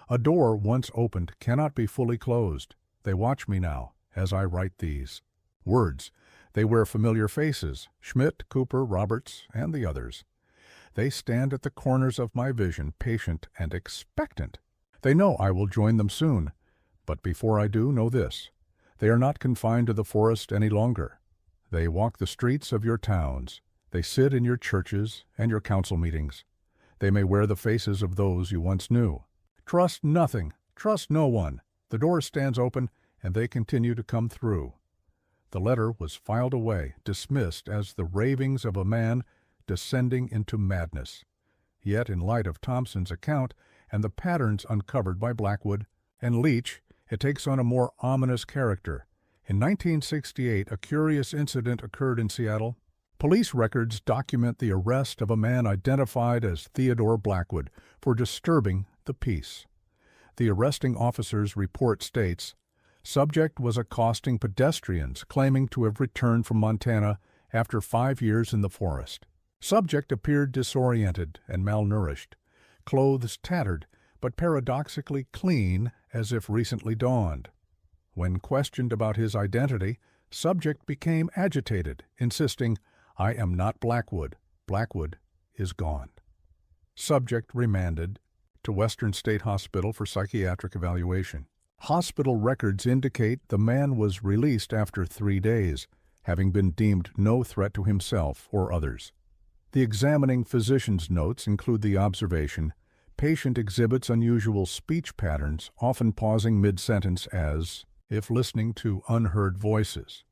A door once opened cannot be fully closed. They watch me now, as I write these words. They wear familiar faces, Schmidt, Cooper, Roberts, and the others. They stand at the corners of my vision, patient and expectant. They know I will join them soon. But before I do, know this: they are not confined to the forest any longer. They walk the streets of your towns. They sit in your churches and your council meetings. They may wear the faces of those you once knew. Trust nothing. Trust no one. The door stands open, and they continue to come through." The letter was filed away, dismissed as the ravings of a man descending into madness. Yet, in light of Thompson's account and the patterns uncovered by Blackwood and Leach, it takes on a more ominous character. In 1968, a curious incident occurred in Seattle. Police records document the arrest of a man identified as Theodore Blackwood for disturbing the peace. The arresting officer's report states, "Subject was accosting pedestrians claiming to have returned from Montana after 5 years in the forest. Subject appeared disoriented and malnourished, clothes tattered, but paradoxically clean as if recently donned. When questioned about his identity, subject became agitated, insisting, 'I am not Blackwood. Blackwood is gone.' Subject remanded to Western State Hospital for psychiatric evaluation. Hospital records indicate the man was released after 3 days, having been deemed no threat to himself or others. The examining physician's notes include the observation, patient exhibits unusual speech patterns, often pausing mid-sentence as if listening to unheard voices.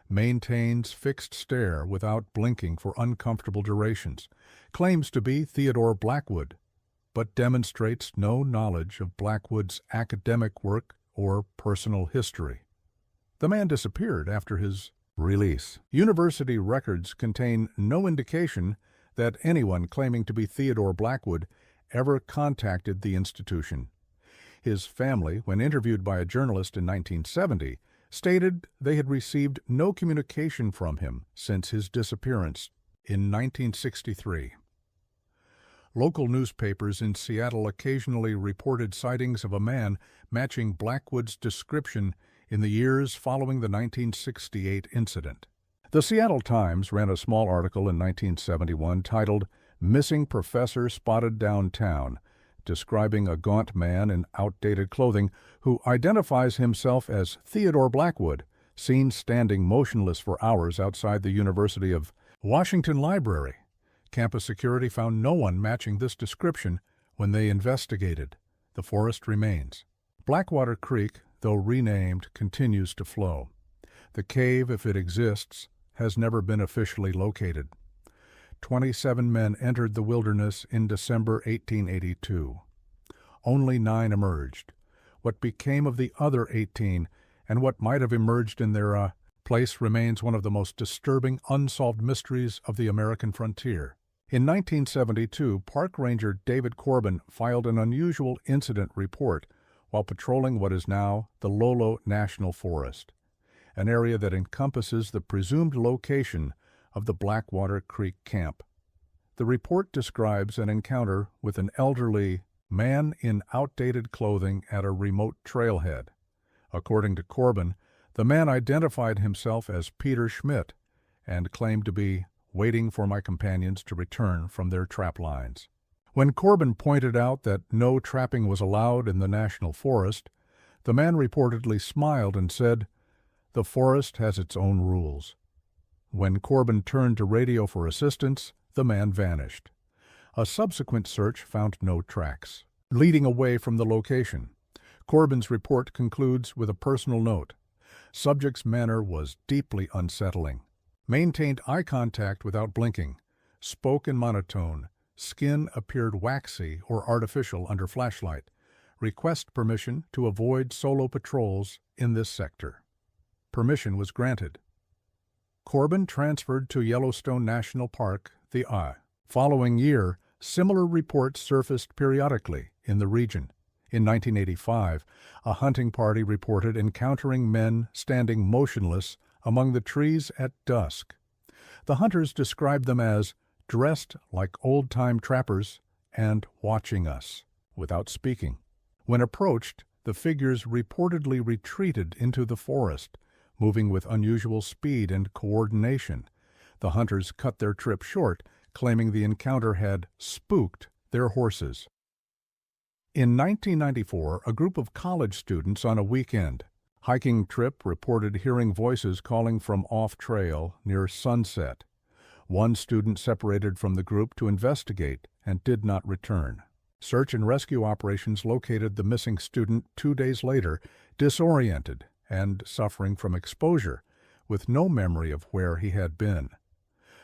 Maintains fixed stare without blinking for uncomfortable durations. Claims to be Theodore Blackwood, but demonstrates no knowledge of Blackwood's academic work or personal history. The man disappeared after his Release. University records contain no indication that anyone claiming to be Theodore Blackwood ever contacted the institution. His family, when interviewed by a journalist in 1970, stated they had received no communication from him since his disappearance in 1963. Local newspapers in Seattle occasionally reported sightings of a man matching Blackwood's description in the years following the 1968 incident. The Seattle Times ran a small article in 1971 titled "Missing Professor Spotted Downtown," describing a gaunt man in outdated clothing who identifies himself as Theodore Blackwood, seen standing motionless for hours outside the University of Washington Library. Campus security found no one matching this description when they investigated. The forest remains. Blackwater Creek, though renamed, continues to flow. The cave, if it exists, has never been officially located. 27 men entered the wilderness in December 1882. Only 9 emerged. What became of the other 18 and what might have emerged in their place remains one of the most disturbing unsolved mysteries of the American frontier. In 1972, Park Ranger David Corbin filed an unusual incident report while patrolling what is now the Lolo National Forest, an area that encompasses the presumed location of the Blackwater Creek Camp. The report describes an encounter with an elderly man in outdated clothing at a remote trailhead. According to Corbin, the man identified himself as Peter Schmidt and claimed to be waiting for my companions to return from their trap lines. When Corbin pointed out that no trapping was allowed in the national forest, the man reportedly smiled and said, "The forest has its own rules." When Corbin turned to radio for assistance, the man vanished. A subsequent search found no tracks, leading away from the location. Corbin's report concludes with a personal note. Subject's manner was deeply unsettling. Maintained eye contact without blinking. Spoke in monotone. Skin appeared waxy or artificial under flashlight. Request permission to avoid solo patrols in this sector. Permission was granted. Corbin transferred to Yellowstone National Park, the following year, similar reports surfaced periodically in the region. In 1985, a hunting party reported encountering men standing motionless among the trees at dusk. The hunters described them as dressed like old-time trappers and watching us, without speaking. When approached, the figures reportedly retreated into the forest, moving with unusual speed and coordination. The hunters cut their trip short, claiming the encounter had spooked their horses. In 1994, a group of college students on a weekend hiking trip reported hearing voices calling from off-trail near sunset. One student separated from the group to investigate and did not return. Search and rescue operations located the missing student 2 days later, disoriented and suffering from exposure, with no memory of where he had been.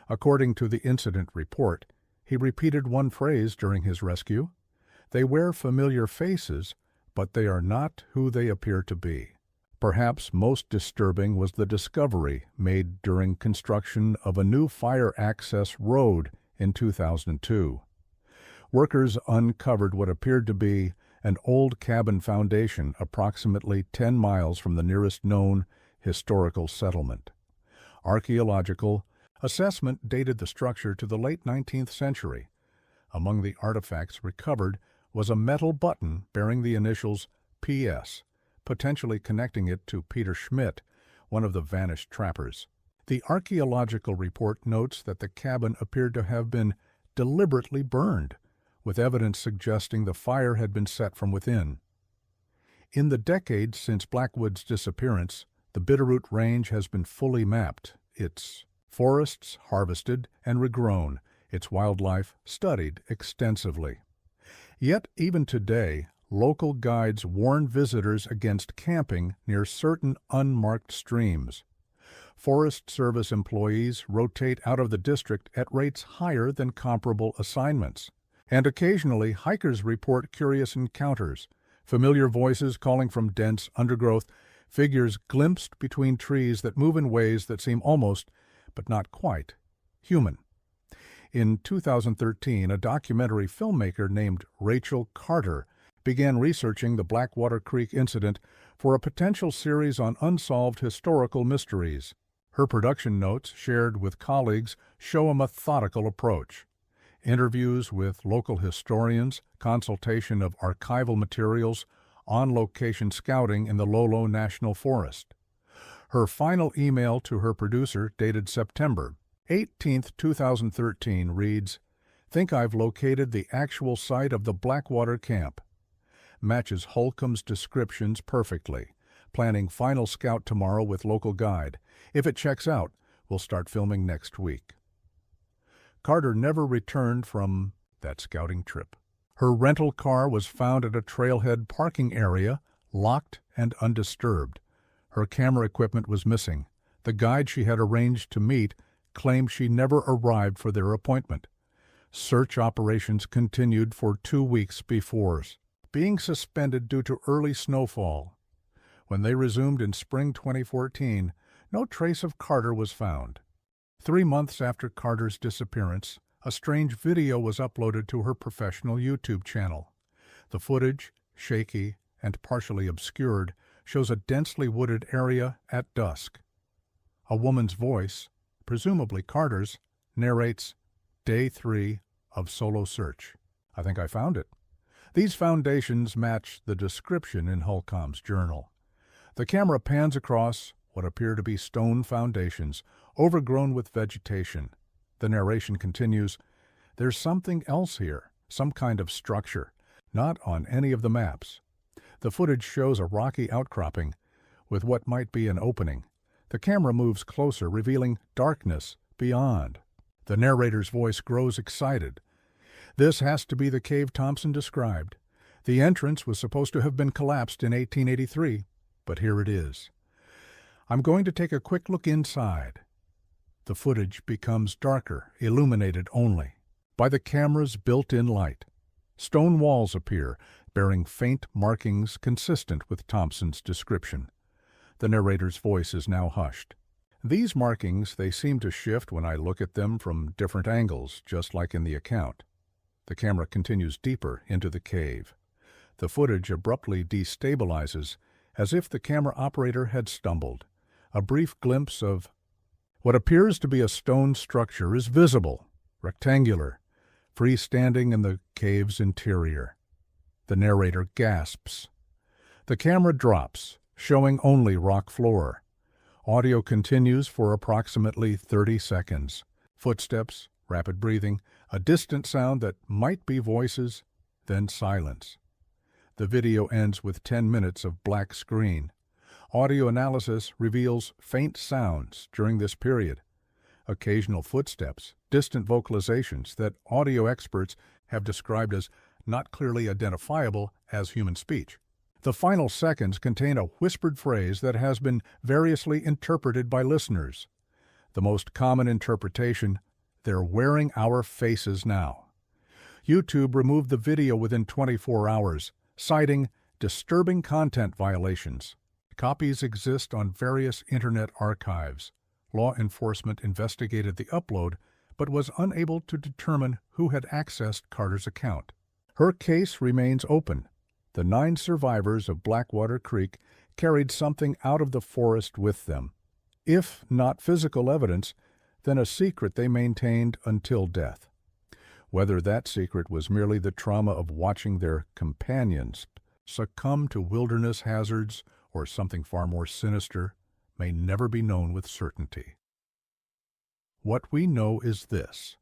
According to the incident report, he repeated one phrase during his rescue: "They wear familiar faces, but they are not who they appear to be." Perhaps most disturbing was the discovery made during construction of a new fire access road in 2002. Workers uncovered what appeared to be an old cabin foundation approximately 10 miles from the nearest known historical settlement. Archaeological assessment dated the structure to the late 19th century. Among the artifacts recovered was a metal button bearing the initials PS, potentially connecting it to Peter Schmidt, one of the vanished trappers. The archaeological report notes that the cabin appeared to have been deliberately burned, with evidence suggesting the fire had been set from within. In the decades since Blackwood's disappearance, the Bitterroot Range has been fully mapped, its forests harvested and regrown, its wildlife studied extensively. Yet even today, local guides warn visitors against camping near certain unmarked streams. Forest Service employees rotate out of the district at rates higher than comparable assignments. And occasionally, hikers report curious encounters, familiar voices calling from dense undergrowth, figures glimpsed between trees that move in ways that seem almost, but not quite, human. In 2013, a documentary filmmaker named Rachel Carter began researching the Blackwater Creek incident for a potential series on unsolved historical mysteries. Her production notes, shared with colleagues, show a methodical approach. Interviews with local historians, consultation of archival materials, on-location scouting in the Lolo National Forest. Her final email to her producer, dated September 18, 2013, reads, "Think I've located the actual site of the Blackwater camp. Matches Holcomb's descriptions perfectly. Planning final scout tomorrow with local guide. If it checks out, we'll start filming next week." Carter never returned from that scouting trip. Her rental car was found at a trailhead parking area, locked and undisturbed. Her camera equipment was missing. The guide she had arranged to meet claimed she never arrived for their appointment. Search operations continued for 2 weeks before being suspended due to early snowfall. When they resumed in spring 2014, no trace of Carter was found. 3 months after Carter's disappearance, a strange video was uploaded to her professional YouTube channel. The footage, shaky and partially obscured, shows a densely wooded area at dusk. A woman's voice, presumably Carter's, narrates Day 3 of solo search. "I think I found it." These foundations match the description in Holcomb's journal. The camera pans across what appear to be stone foundations, overgrown with vegetation. The narration continues, "There's something else here, some kind of structure, not on any of the maps." The footage shows a rocky outcropping with what might be an opening. The camera moves closer, revealing darkness beyond. The narrator's voice grows excited. "This has to be the cave Thompson described. The entrance was supposed to have been collapsed in 1883, but here it is. I'm going to take a quick look inside." The footage becomes darker, illuminated only by the camera's built-in light. Stone walls appear, bearing faint markings consistent with Thompson's description. The narrator's voice is now hushed. "These markings, they seem to shift when I look at them from different angles, just like in the account." The camera continues deeper into the cave. The footage abruptly destabilizes, as if the camera operator had stumbled. A brief glimpse of what appears to be a stone structure is visible, rectangular, freestanding in the cave's interior. The narrator gasps. The camera drops, showing only rock floor. Audio continues for approximately 30 seconds. Footsteps, rapid breathing, a distant sound that might be voices, then silence. The video ends with 10 minutes of black screen. Audio analysis reveals faint sounds during this period. Occasional footsteps, distant vocalizations that audio experts have described as not clearly identifiable as human speech. The final seconds contain a whispered phrase that has been variously interpreted by listeners. The most common interpretation, "They're wearing our faces now." YouTube removed the video within 24 hours, citing disturbing content violations. Copies exist on various internet archives. Law enforcement investigated the upload, but was unable to determine who had accessed Carter's account. Her case remains open. The 9 survivors of Blackwater Creek carried something out of the forest with them. If not physical evidence, then a secret they maintained until death. Whether that secret was merely the trauma of watching their companions succumb to wilderness hazards or something far more sinister may never be known with certainty. What we know is this: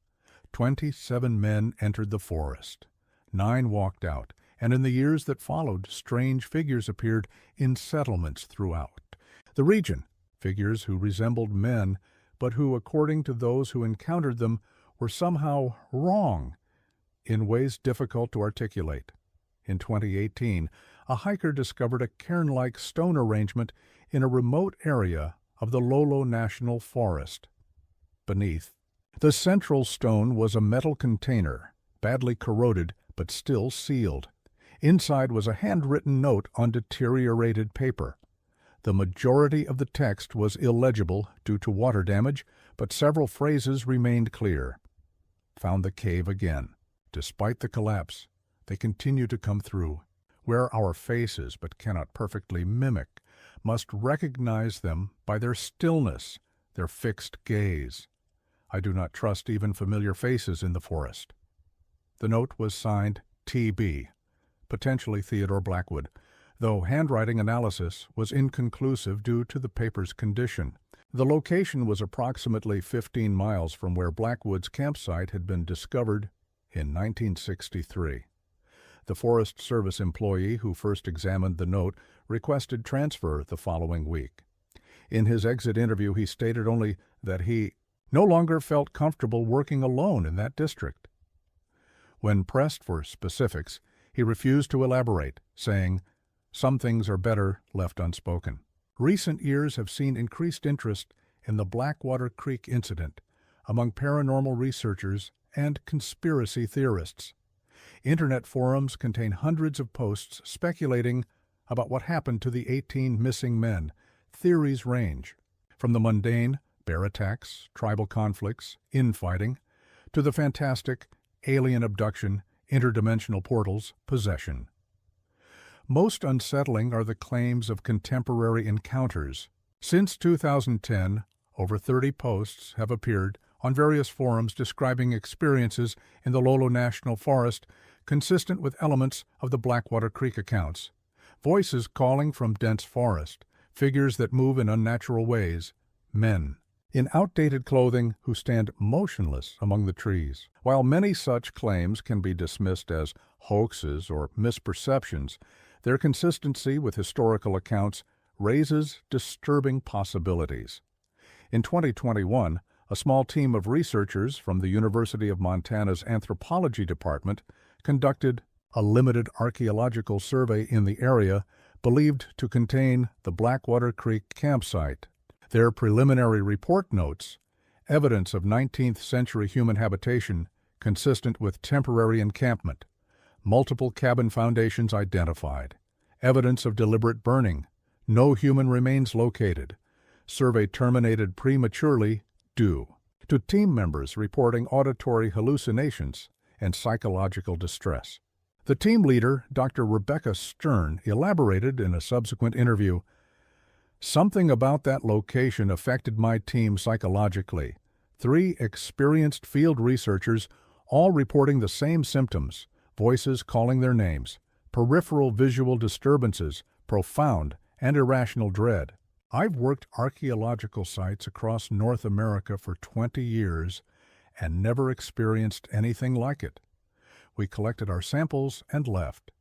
27 men entered the forest. 9 walked out, and in the years that followed, strange figures appeared in settlements throughout the region, figures who resembled men, but who, according to those who encountered them, were somehow wrong in ways difficult to articulate. In 2018, a hiker discovered a cairn-like stone arrangement in a remote area of the Lolo National Forest. Beneath, the central stone was a metal container, badly corroded but still sealed. Inside was a handwritten note on deteriorated paper. The majority of the text was illegible due to water damage, but several phrases remained clear. Found the cave again. Despite the collapse, they continue to come through. Where our faces, but cannot perfectly mimic, must recognize them by their stillness, their fixed gaze. I do not trust even familiar faces in the forest. The note was signed T.B., potentially Theodore Blackwood, though handwriting analysis was inconclusive due to the paper's condition. The location was approximately 15 miles from where Blackwood's campsite had been discovered in 1963. The Forest Service employee who first examined the note requested transfer the following week. In his exit interview, he stated only that he no longer felt comfortable working alone in that district. When pressed for specifics, he refused to elaborate, saying, "Some things are better left unspoken." Recent years have seen increased interest in the Blackwater Creek incident among paranormal researchers and conspiracy theorists. Internet forums contain hundreds of posts speculating about what happened to the 18 missing men. Theories range from the mundane, bear attacks, tribal conflicts, infighting, to the fantastic, alien abduction, interdimensional portals, possession. Most unsettling are the claims of contemporary encounters. Since 2010, over 30 posts have appeared on various forums describing experiences in the Lolo National Forest consistent with elements of the Blackwater Creek accounts. Voices calling from dense forest, figures that move in unnatural ways, men in outdated clothing who stand motionless among the trees. While many such claims can be dismissed as hoaxes or misperceptions, their consistency with historical accounts raises disturbing possibilities. In 2021, a small team of researchers from the University of Montana's Anthropology Department conducted a limited archaeological survey in the area believed to contain the Blackwater Creek campsite. Their preliminary report notes evidence of 19th century human habitation consistent with temporary encampment, multiple cabin foundations identified, evidence of deliberate burning, no human remains located, survey terminated prematurely due to team members reporting auditory hallucinations and psychological distress. The team leader, Dr. Rebecca Stern, elaborated in a subsequent interview, "Something about that location affected my team psychologically. 3 experienced field researchers, all reporting the same symptoms, voices calling their names, peripheral visual disturbances, profound and irrational dread. I've worked archaeological sites across North America for 20 years and never experienced anything like it. We collected our samples and left.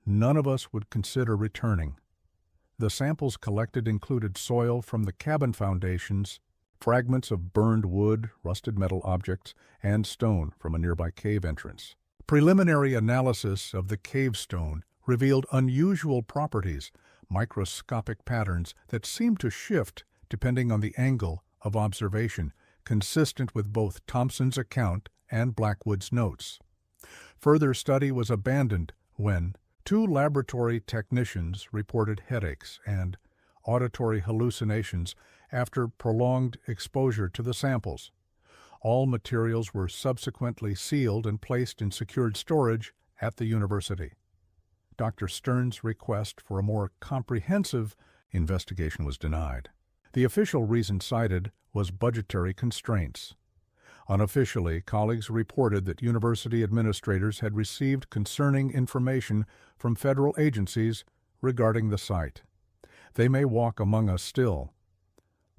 None of us would consider returning. The samples collected included soil from the cabin foundations, fragments of burned wood, rusted metal objects, and stone from a nearby cave entrance. Preliminary analysis of the cave stone revealed unusual properties, microscopic patterns that seemed to shift depending on the angle of observation, consistent with both Thompson's account and Blackwood's notes. Further study was abandoned when 2 laboratory technicians reported headaches and auditory hallucinations after prolonged exposure to the samples. All materials were subsequently sealed and placed in secured storage at the university. Dr. Stern's request for a more comprehensive investigation was denied. The official reason cited was budgetary constraints. Unofficially, colleagues reported that university administrators had received concerning information from federal agencies regarding the site. They may walk among us still.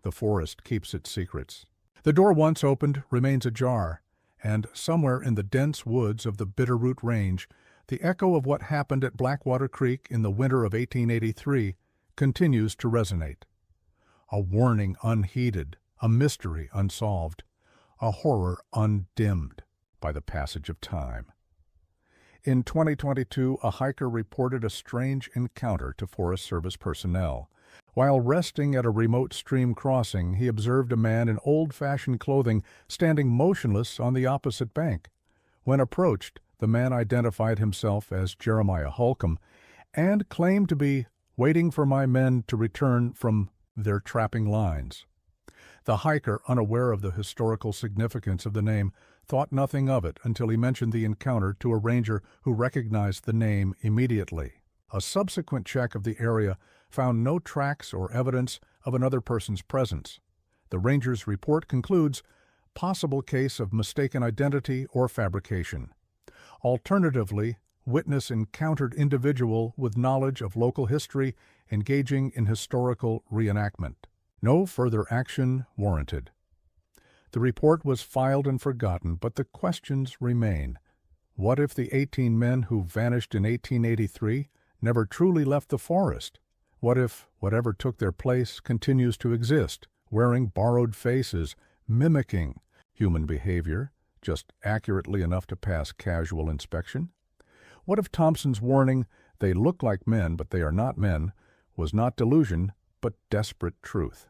The forest keeps its secrets. The door once opened remains ajar, and somewhere in the dense woods of the Bitterroot Range, the echo of what happened at Blackwater Creek in the winter of 1883 continues to resonate. A warning unheeded, a mystery unsolved, a horror undimmed by the passage of time. In 2022, a hiker reported a strange encounter to Forest Service personnel. While resting at a remote stream crossing, he observed a man in old-fashioned clothing standing motionless on the opposite bank. When approached, the man identified himself as Jeremiah Holcomb and claimed to be waiting for my men to return from their trapping lines. The hiker, unaware of the historical significance of the name, thought nothing of it until he mentioned the encounter to a ranger who recognized the name immediately. A subsequent check of the area found no tracks or evidence of another person's presence. The ranger's report concludes, possible case of mistaken identity or fabrication. Alternatively, witness encountered individual with knowledge of local history engaging in historical reenactment. No further action warranted. The report was filed and forgotten, but the questions remain. What if the 18 men who vanished in 1883 never truly left the forest? What if whatever took their place continues to exist, wearing borrowed faces, mimicking human behavior, just accurately enough to pass casual inspection? What if Thompson's warning, "They look like men, but they are not men," was not delusion, but desperate truth?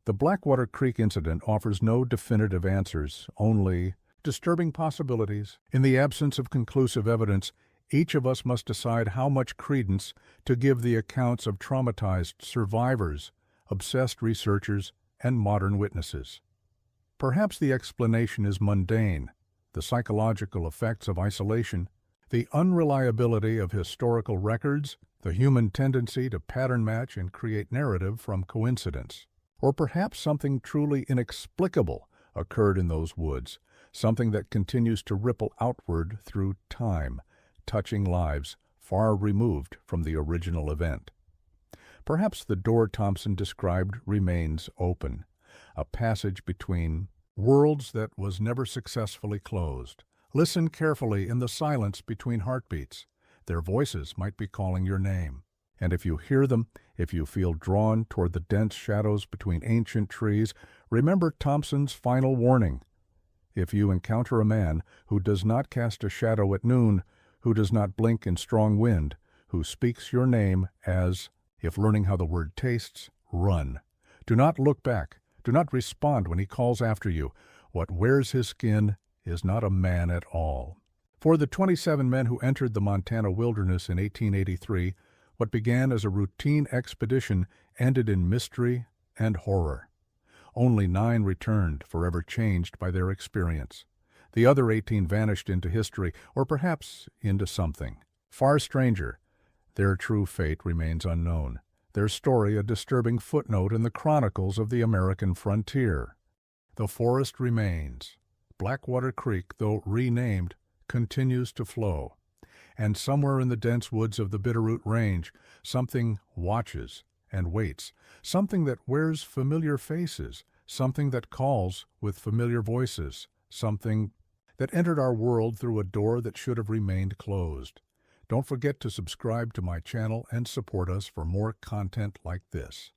The Blackwater Creek incident offers no definitive answers, only disturbing possibilities. In the absence of conclusive evidence, each of us must decide how much credence to give the accounts of traumatized survivors, obsessed researchers, and modern witnesses. Perhaps the explanation is mundane: the psychological effects of isolation, the unreliability of historical records, the human tendency to pattern match and create narrative from coincidence. Or perhaps something truly inexplicable occurred in those woods, something that continues to ripple outward through time, touching lives far removed from the original event. Perhaps the door Thompson described remains open, a passage between worlds that was never successfully closed. Listen carefully in the silence between heartbeats. Their voices might be calling your name. And if you hear them, if you feel drawn toward the dense shadows between ancient trees, remember Thompson's final warning. If you encounter a man who does not cast a shadow at noon, who does not blink in strong wind, who speaks your name as, if learning how the word tastes, run. Do not look back. Do not respond when he calls after you. What wears his skin is not a man at all. For the 27 men who entered the Montana wilderness in 1883, what began as a routine expedition ended in mystery and horror. Only 9 returned, forever changed by their experience. The other 18 vanished into history, or perhaps into something far stranger. Their true fate remains unknown. Their story a disturbing footnote in the chronicles of the American frontier. The forest remains. Blackwater Creek, though renamed, continues to flow. And somewhere in the dense woods of the Bitterroot Range, something watches and waits, something that wears familiar faces, something that calls with familiar voices, something that entered our world through a door that should have remained closed. Don't forget to subscribe to my channel and support us for more content like this.